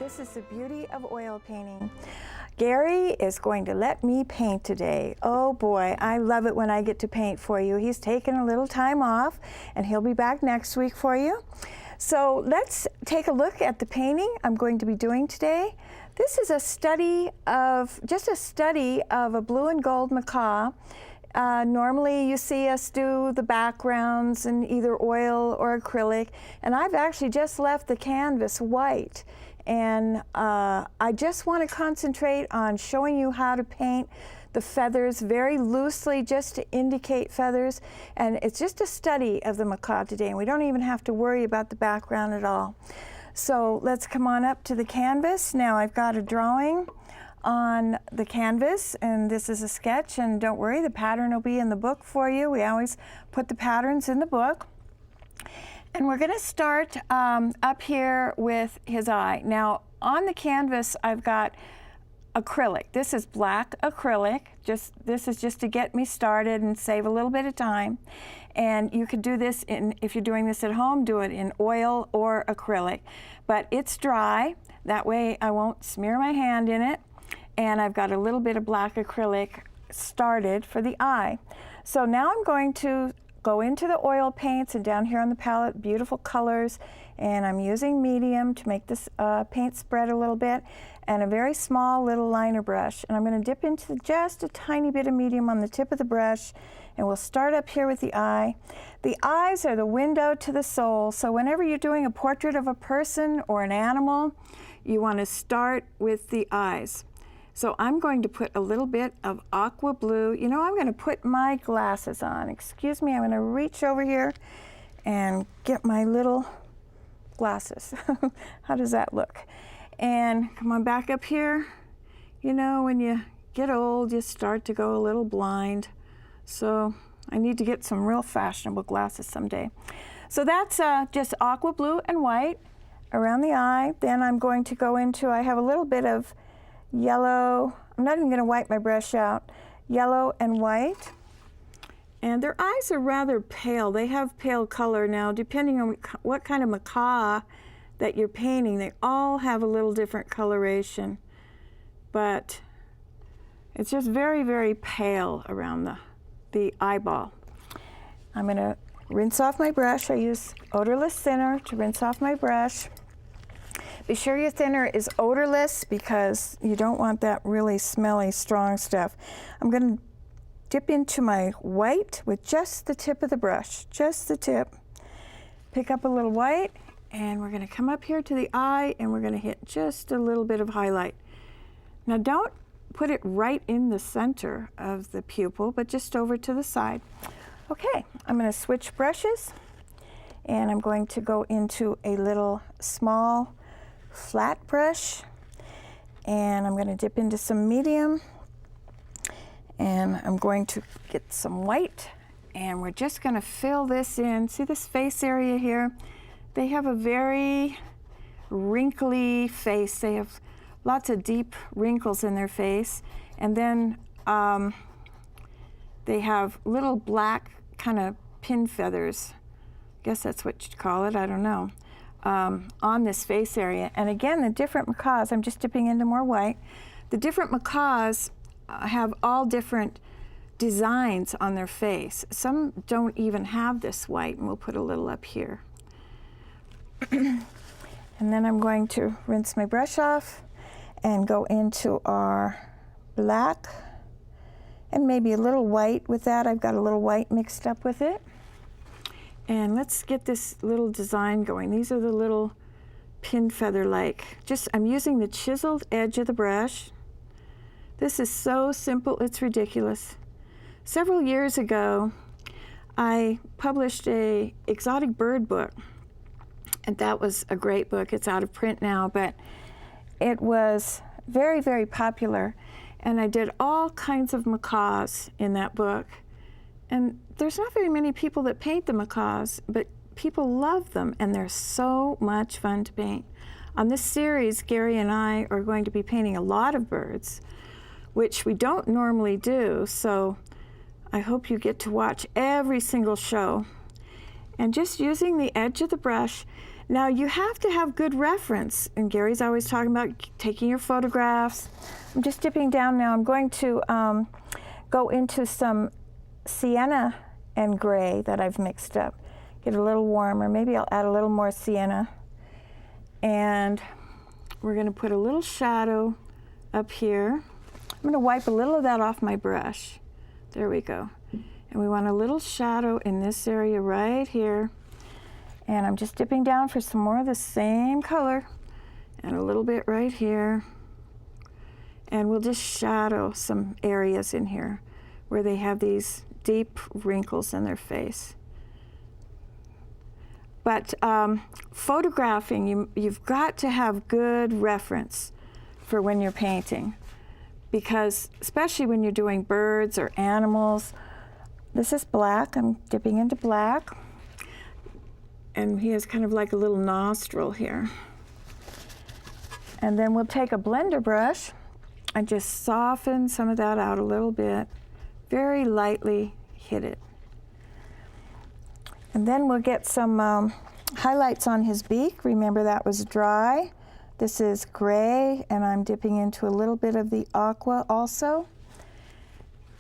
This is the beauty of oil painting. Gary is going to let me paint today. Oh boy, I love it when I get to paint for you. He's taken a little time off and he'll be back next week for you. So let's take a look at the painting I'm going to be doing today. This is a study of, just a study of a blue and gold macaw. Normally you see us do the backgrounds in either oil or acrylic, and I've actually just left the canvas white. And I just want to concentrate on showing you how to paint the feathers very loosely, just to indicate feathers. And it's just a study of the macaw today, and we don't even have to worry about the background at all. So let's come on up to the canvas. Now I've got a drawing on the canvas, and this is a sketch, and don't worry, the pattern will be in the book for you. We always put the patterns in the book. And we're going to start up here with his eye. Now on the canvas I've got acrylic. This is black acrylic. This is just to get me started and save a little bit of time. And you could do this if you're doing this at home, do it in oil or acrylic. But it's dry, that way I won't smear my hand in it. And I've got a little bit of black acrylic started for the eye. So now I'm going to go into the oil paints, and down here on the palette, beautiful colors, and I'm using medium to make this paint spread a little bit, and a very small little liner brush. And I'm going to dip into just a tiny bit of medium on the tip of the brush, and we'll start up here with the eye. The eyes are the window to the soul, so whenever you're doing a portrait of a person or an animal, you want to start with the eyes. So I'm going to put a little bit of aqua blue. You know, I'm going to put my glasses on. Excuse me, I'm going to reach over here and get my little glasses. How does that look? And come on back up here. You know, when you get old, you start to go a little blind. So I need to get some real fashionable glasses someday. So that's just aqua blue and white around the eye. Then I'm going to go into, I have a little bit of yellow. I'm not even going to wipe my brush out. Yellow and white. And their eyes are rather pale. They have pale color now, depending on what kind of macaw that you're painting. They all have a little different coloration, but it's just very, very pale around the eyeball. I'm going to rinse off my brush. I use odorless thinner to rinse off my brush. Be sure your thinner is odorless because you don't want that really smelly, strong stuff. I'm going to dip into my white with just the tip of the brush, just the tip. Pick up a little white, and we're going to come up here to the eye, and we're going to hit just a little bit of highlight. Now don't put it right in the center of the pupil, but just over to the side. Okay, I'm going to switch brushes, and I'm going to go into a little small flat brush, and I'm going to dip into some medium, and I'm going to get some white, and we're just going to fill this in. See this face area here? They have a very wrinkly face. They have lots of deep wrinkles in their face, and then they have little black kind of pin feathers. I guess that's what you'd call it, I don't know. On this face area. And again, the different macaws, I'm just dipping into more white. The different macaws have all different designs on their face. Some don't even have this white, and we'll put a little up here. And then I'm going to rinse my brush off and go into our black and maybe a little white with that. I've got a little white mixed up with it. And let's get this little design going. These are the little pin feather-like. I'm using the chiseled edge of the brush. This is so simple, it's ridiculous. Several years ago, I published an exotic bird book, and that was a great book. It's out of print now, but it was very, very popular. And I did all kinds of macaws in that book. And there's not very many people that paint the macaws, but people love them, and they're so much fun to paint. On this series, Gary and I are going to be painting a lot of birds, which we don't normally do, so I hope you get to watch every single show. And just using the edge of the brush. Now you have to have good reference, and Gary's always talking about taking your photographs. I'm just dipping down now. I'm going to go into some sienna and gray that I've mixed up. Get a little warmer. Maybe I'll add a little more sienna. And we're going to put a little shadow up here. I'm going to wipe a little of that off my brush. There we go. And we want a little shadow in this area right here. And I'm just dipping down for some more of the same color and a little bit right here. And we'll just shadow some areas in here where they have these deep wrinkles in their face. But photographing, you've got to have good reference for when you're painting, because especially when you're doing birds or animals. This is black. I'm dipping into black. And he has kind of like a little nostril here. And then we'll take a blender brush and just soften some of that out a little bit. Very lightly hit it. And then we'll get some highlights on his beak. Remember, that was dry. This is gray, and I'm dipping into a little bit of the aqua also.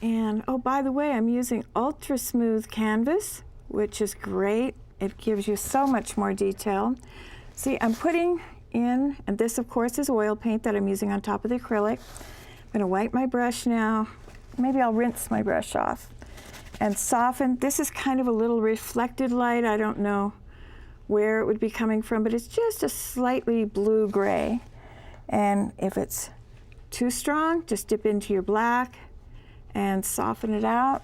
And oh, by the way, I'm using ultra smooth canvas, which is great. It gives you so much more detail. See, I'm putting in, and this of course is oil paint that I'm using on top of the acrylic. I'm gonna wipe my brush now. Maybe I'll rinse my brush off and soften. This is kind of a little reflected light. I don't know where it would be coming from, but it's just a slightly blue-gray. And if it's too strong, just dip into your black and soften it out.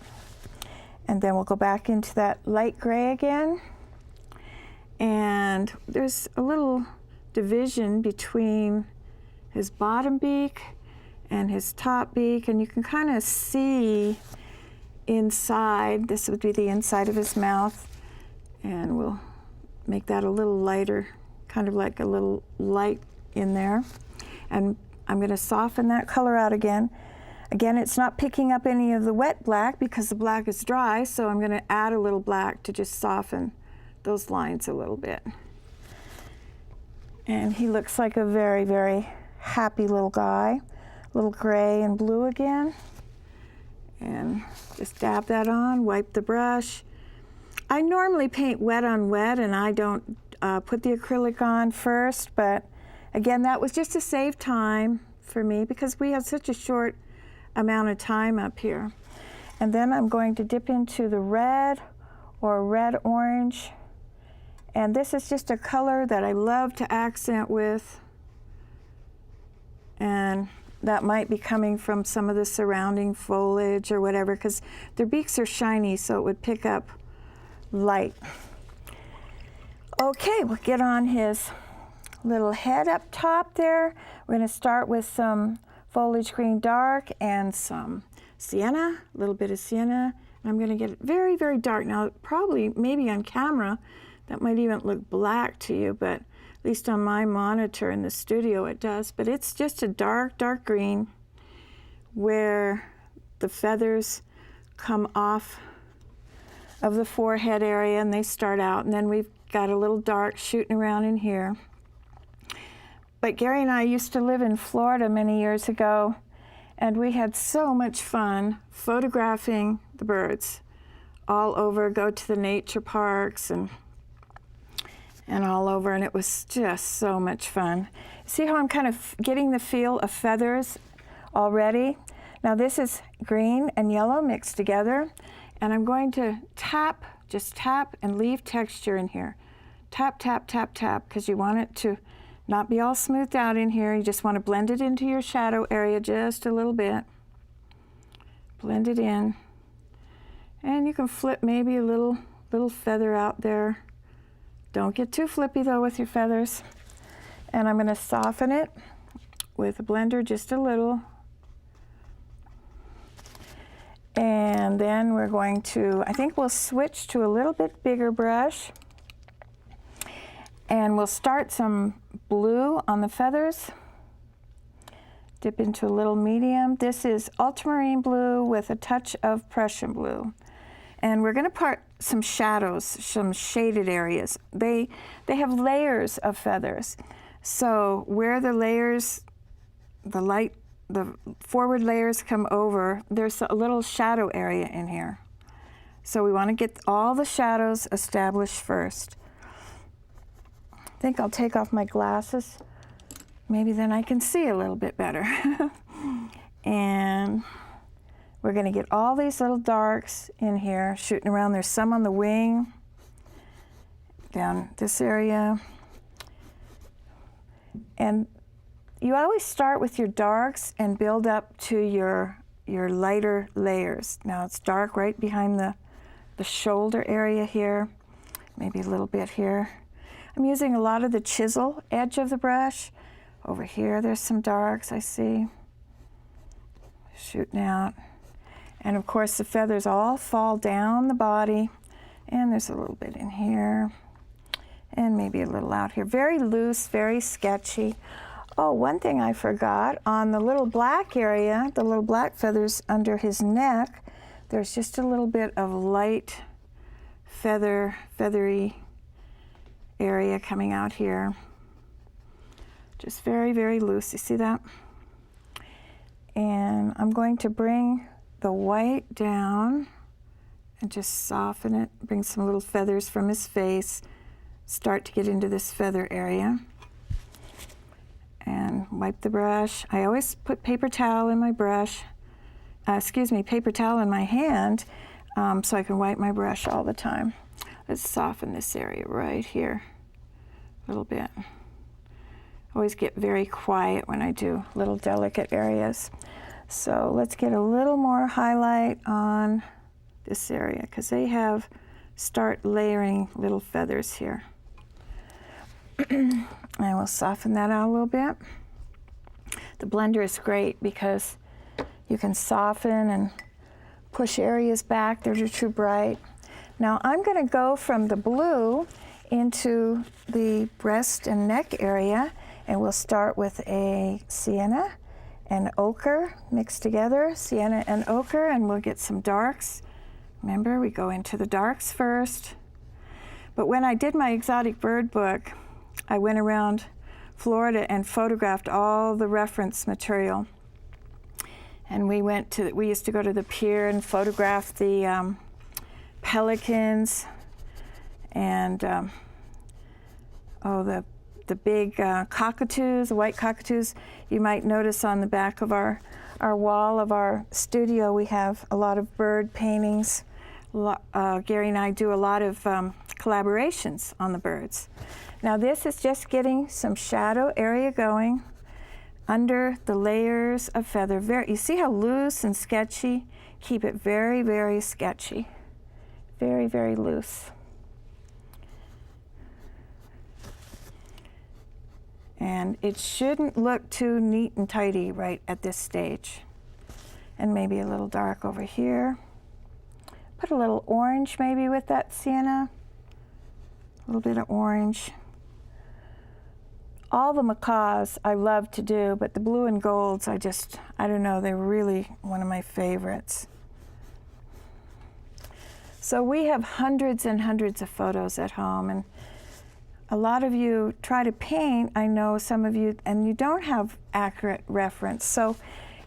And then we'll go back into that light gray again. And there's a little division between his bottom beak and his top beak, and you can kind of see inside. This would be the inside of his mouth, and we'll make that a little lighter, kind of like a little light in there. And I'm going to soften that color out again. Again, it's not picking up any of the wet black because the black is dry, so I'm going to add a little black to just soften those lines a little bit. And he looks like a very, very happy little guy. Little gray and blue again. And just dab that on, wipe the brush. I normally paint wet on wet, and I don't put the acrylic on first, but again, that was just to save time for me because we have such a short amount of time up here. And then I'm going to dip into the red or red-orange. And this is just a color that I love to accent with. And that might be coming from some of the surrounding foliage or whatever, because their beaks are shiny, so it would pick up light. Okay, we'll get on his little head up top there. We're going to start with some foliage green dark and some sienna, a little bit of sienna. And I'm going to get it very, very dark. Now, probably, maybe on camera, that might even look black to you, but at least on my monitor in the studio it does. But it's just a dark, dark green where the feathers come off of the forehead area and they start out. And then we've got a little dark shooting around in here. But Gary and I used to live in Florida many years ago, and we had so much fun photographing the birds all over, go to the nature parks and all over, and it was just so much fun. See how I'm kind of getting the feel of feathers already? Now this is green and yellow mixed together, and I'm going to tap, just tap and leave texture in here. Tap, tap, tap, tap, because you want it to not be all smoothed out in here. You just want to blend it into your shadow area just a little bit. Blend it in. And you can flip maybe a little feather out there. Don't get too flippy though with your feathers. And I'm going to soften it with a blender just a little. And then we're going to, I think we'll switch to a little bit bigger brush. And we'll start some blue on the feathers. Dip into a little medium. This is ultramarine blue with a touch of Prussian blue. And we're going to part some shadows, some shaded areas. They have layers of feathers. So where the layers, the forward layers come over, there's a little shadow area in here. So we want to get all the shadows established first. I think I'll take off my glasses. Maybe then I can see a little bit better. And we're going to get all these little darks in here, shooting around. There's some on the wing, down this area. And you always start with your darks and build up to your lighter layers. Now it's dark right behind the shoulder area here, maybe a little bit here. I'm using a lot of the chisel edge of the brush. Over here there's some darks I see, shooting out. And of course the feathers all fall down the body, and there's a little bit in here, and maybe a little out here. Very loose, very sketchy. Oh, one thing I forgot, on the little black area, the little black feathers under his neck, there's just a little bit of light feathery area coming out here. Just very, very loose. You see that? And I'm going to bring the white down and just soften it, bring some little feathers from his face, start to get into this feather area. And wipe the brush. I always put paper towel in my brush, paper towel in my hand, so I can wipe my brush all the time. Let's soften this area right here a little bit. Always get very quiet when I do little delicate areas. So let's get a little more highlight on this area, because they start layering little feathers here. And we'll soften that out a little bit. The blender is great because you can soften and push areas back. They're too bright. Now I'm going to go from the blue into the breast and neck area, and we'll start with a sienna and ochre mixed together, sienna and ochre, and we'll get some darks. Remember, we go into the darks first. But when I did my exotic bird book, I went around Florida and photographed all the reference material. And we used to go to the pier and photograph the pelicans and the big cockatoos, the white cockatoos. You might notice on the back of our wall of our studio, we have a lot of bird paintings. Gary and I do a lot of collaborations on the birds. Now this is just getting some shadow area going under the layers of feather. You see how loose and sketchy? Keep it very, very sketchy. Very, very loose. And it shouldn't look too neat and tidy right at this stage. And maybe a little dark over here. Put a little orange maybe with that sienna. A little bit of orange. All the macaws I love to do, but the blue and golds, I don't know, they're really one of my favorites. So we have hundreds and hundreds of photos at home, and a lot of you try to paint, I know some of you, and you don't have accurate reference. So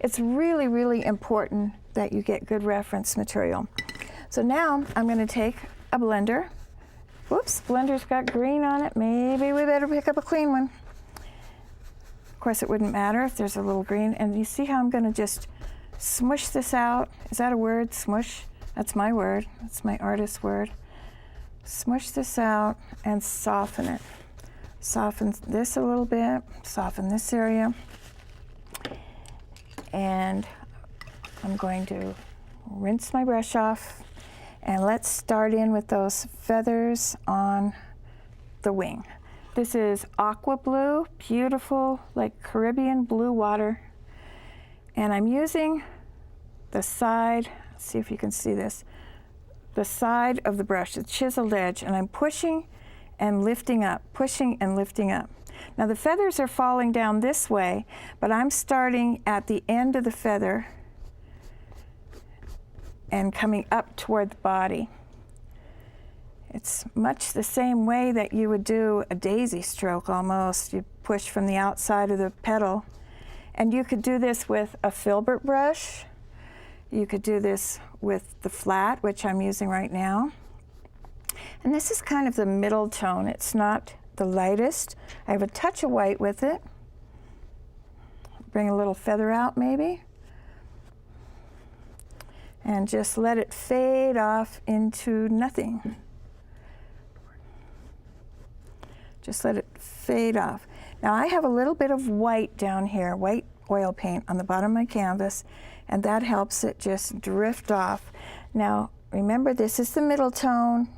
it's really, really important that you get good reference material. So now I'm going to take a blender. Whoops, blender's got green on it. Maybe we better pick up a clean one. Of course, it wouldn't matter if there's a little green. And you see how I'm going to just smush this out? Is that a word, smush? That's my word. That's my artist's word. Smush this out and soften it. Soften this a little bit, soften this area. And I'm going to rinse my brush off, and let's start in with those feathers on the wing. This is aqua blue, beautiful, like Caribbean blue water. And I'm using the side, let's see if you can see this, the side of the brush, the chiseled edge, and I'm pushing and lifting up, pushing and lifting up. Now the feathers are falling down this way, but I'm starting at the end of the feather and coming up toward the body. It's much the same way that you would do a daisy stroke almost. You push from the outside of the petal. And you could do this with a filbert brush. You could do this with the flat, which I'm using right now. And this is kind of the middle tone. It's not the lightest. I have a touch of white with it. Bring a little feather out maybe. And just let it fade off into nothing. Just let it fade off. Now I have a little bit of white down here, white oil paint on the bottom of my canvas, and that helps it just drift off. Now remember, this is the middle tone.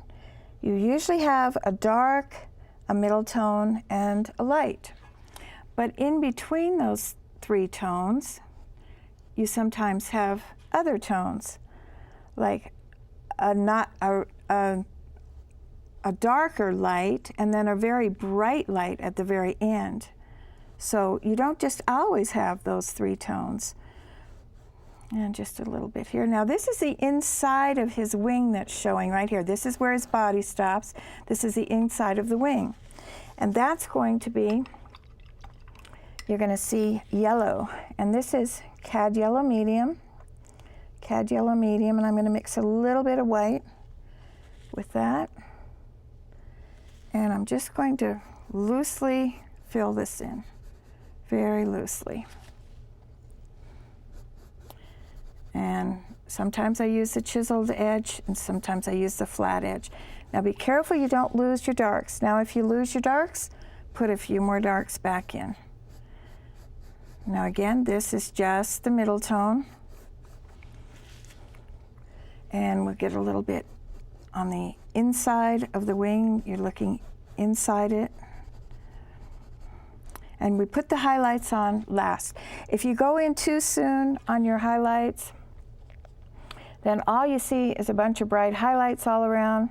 You usually have a dark, a middle tone, and a light. But in between those three tones, you sometimes have other tones, like a darker light and then a very bright light at the very end. So you don't just always have those three tones. And just a little bit here. Now this is the inside of his wing that's showing right here. This is where his body stops. This is the inside of the wing. And that's going to be, you're going to see yellow. And this is Cad Yellow Medium. Cad Yellow Medium, and I'm going to mix a little bit of white with that. And I'm just going to loosely fill this in, very loosely. And sometimes I use the chiseled edge and sometimes I use the flat edge. Now be careful you don't lose your darks. Now if you lose your darks, put a few more darks back in. Now again, this is just the middle tone. And we'll get a little bit on the inside of the wing. You're looking inside it. And we put the highlights on last. If you go in too soon on your highlights, then all you see is a bunch of bright highlights all around,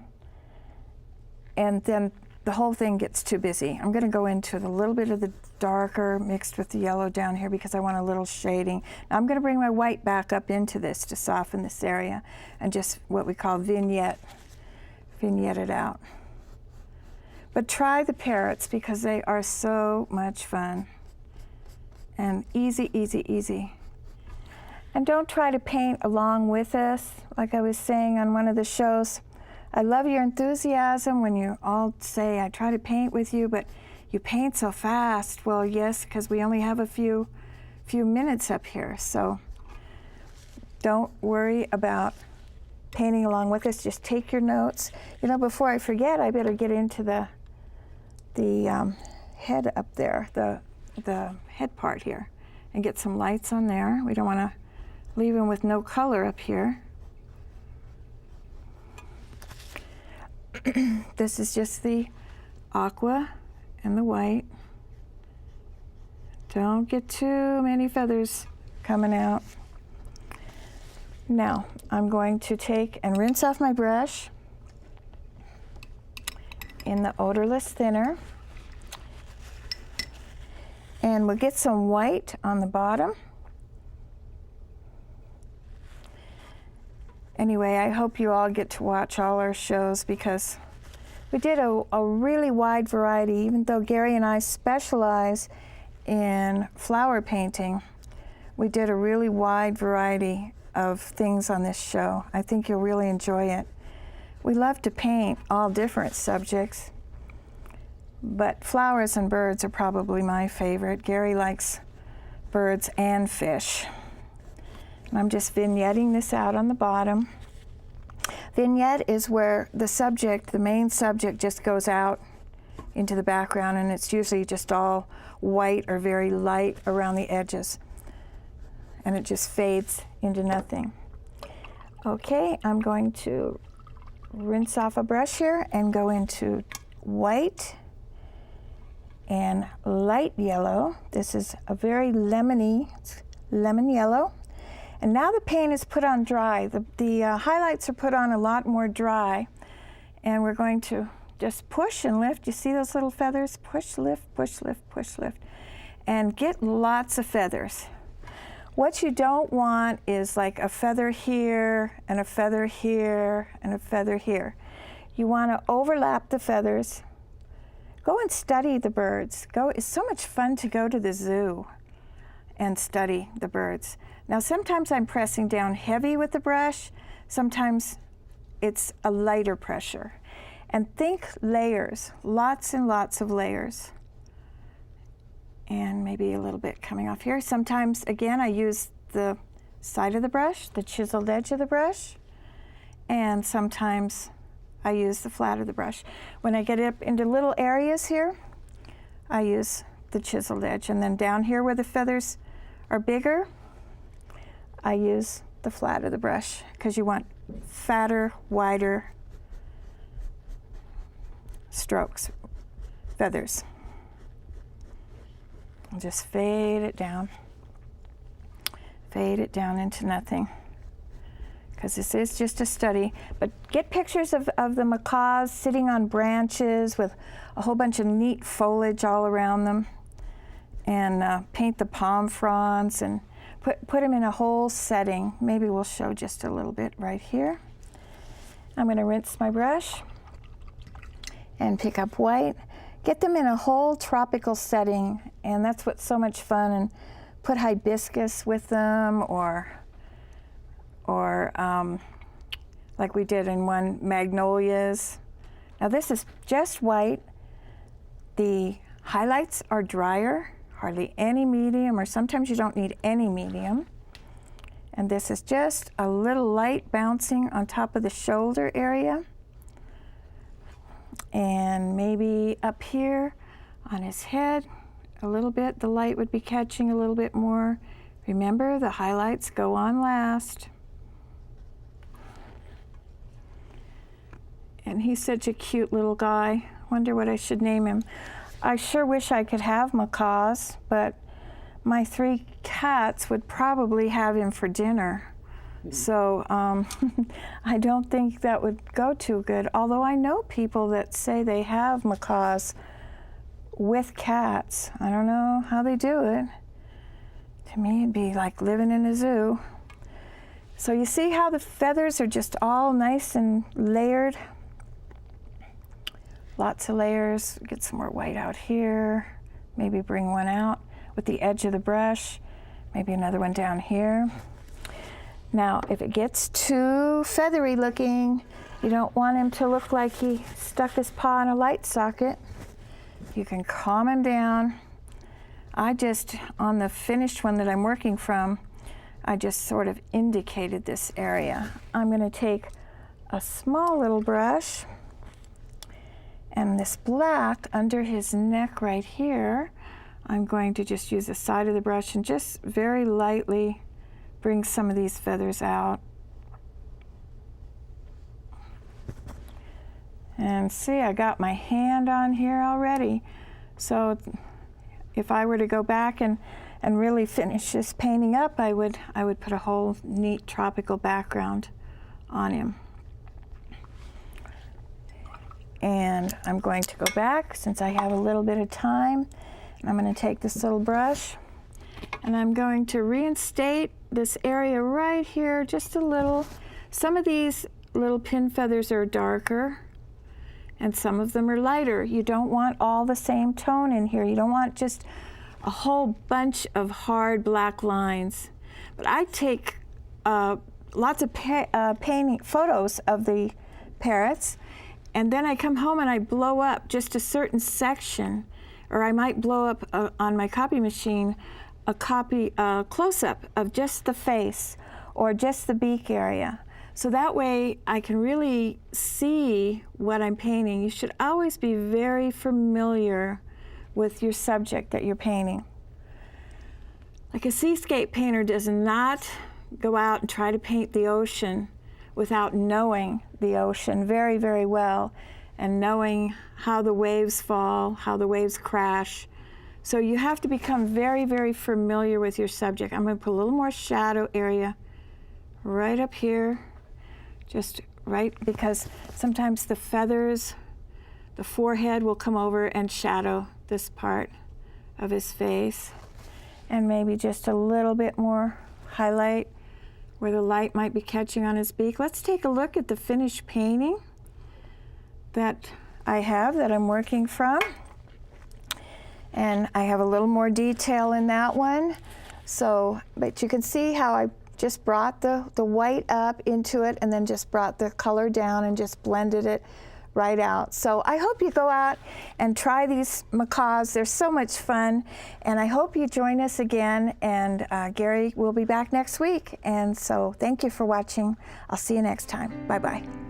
and then the whole thing gets too busy. I'm going to go into a little bit of the darker mixed with the yellow down here because I want a little shading. Now I'm going to bring my white back up into this to soften this area and just what we call vignette it out. But try the parrots because they are so much fun and easy, easy, easy. And don't try to paint along with us. Like I was saying on one of the shows, I love your enthusiasm when you all say, I try to paint with you, but you paint so fast. Well, yes, because we only have a few minutes up here. So don't worry about painting along with us. Just take your notes. You know, before I forget, I better get into the head up there, the head part here, and get some lights on there. We don't want to leave him with no color up here. This is just the aqua and the white. Don't get too many feathers coming out. Now I'm going to take and rinse off my brush in the odorless thinner, and we'll get some white on the bottom. Anyway, I hope you all get to watch all our shows because we did a really wide variety. Even though Gary and I specialize in flower painting, we did a really wide variety of things on this show. I think you'll really enjoy it. We love to paint all different subjects, but flowers and birds are probably my favorite. Gary likes birds and fish. And I'm just vignetting this out on the bottom. Vignette is where the subject, the main subject, just goes out into the background, and it's usually just all white or very light around the edges. And it just fades into nothing. Okay, I'm going to rinse off a brush here and go into white and light yellow. This is a very lemony, lemon yellow. And now the paint is put on dry. The highlights are put on a lot more dry. And we're going to just push and lift. You see those little feathers? Push, lift, push, lift, push, lift. And get lots of feathers. What you don't want is like a feather here and a feather here and a feather here. You want to overlap the feathers. Go and study the birds. It's so much fun to go to the zoo and study the birds. Now sometimes I'm pressing down heavy with the brush, sometimes it's a lighter pressure. And think layers, lots and lots of layers. And maybe a little bit coming off here. Sometimes, again, I use the side of the brush, the chiseled edge of the brush, and sometimes I use the flat of the brush. When I get up into little areas here, I use the chiseled edge. And then down here where the feathers are bigger, I use the flat of the brush, because you want fatter, wider strokes, feathers. I'll just fade it down into nothing, because this is just a study. But get pictures of the macaws sitting on branches with a whole bunch of neat foliage all around them, and paint the palm fronds and put them in a whole setting. Maybe we'll show just a little bit right here. I'm going to rinse my brush and pick up white. Get them in a whole tropical setting, and that's what's so much fun. And put hibiscus with them, or like we did in one, magnolias. Now this is just white. The highlights are drier, hardly any medium, or sometimes you don't need any medium. And this is just a little light bouncing on top of the shoulder area. And maybe up here on his head, a little bit, the light would be catching a little bit more. Remember, the highlights go on last. And he's such a cute little guy. Wonder what I should name him. I sure wish I could have macaws, but my 3 cats would probably have him for dinner. So I don't think that would go too good, although I know people that say they have macaws with cats. I don't know how they do it. To me, it'd be like living in a zoo. So you see how the feathers are just all nice and layered? Lots of layers. Get some more white out here. Maybe bring one out with the edge of the brush. Maybe another one down here. Now, if it gets too feathery looking, you don't want him to look like he stuck his paw in a light socket. You can calm him down. I just, on the finished one that I'm working from, I just sort of indicated this area. I'm going to take a small little brush, and this black under his neck right here, I'm going to just use the side of the brush and just very lightly bring some of these feathers out. And see, I got my hand on here already. So if I were to go back and really finish this painting up, I would put a whole neat tropical background on him. And I'm going to go back, since I have a little bit of time, and I'm going to take this little brush, and I'm going to reinstate this area right here just a little. Some of these little pin feathers are darker, and some of them are lighter. You don't want all the same tone in here. You don't want just a whole bunch of hard black lines. But I take lots of painting photos of the parrots, and then I come home and I blow up just a certain section, or I might blow up on my copy machine a close-up of just the face or just the beak area. So that way I can really see what I'm painting. You should always be very familiar with your subject that you're painting. Like a seascape painter does not go out and try to paint the ocean without knowing the ocean very, very well, and knowing how the waves fall, how the waves crash. So you have to become very, very familiar with your subject. I'm going to put a little more shadow area right up here, just right, because sometimes the feathers, the forehead will come over and shadow this part of his face. And maybe just a little bit more highlight where the light might be catching on his beak. Let's take a look at the finished painting that I have that I'm working from. And I have a little more detail in that one. So, but you can see how I just brought the white up into it and then just brought the color down and just blended it right out. So I hope you go out and try these macaws. They're so much fun. And I hope you join us again. And Gary will be back next week. And so thank you for watching. I'll see you next time. Bye-bye.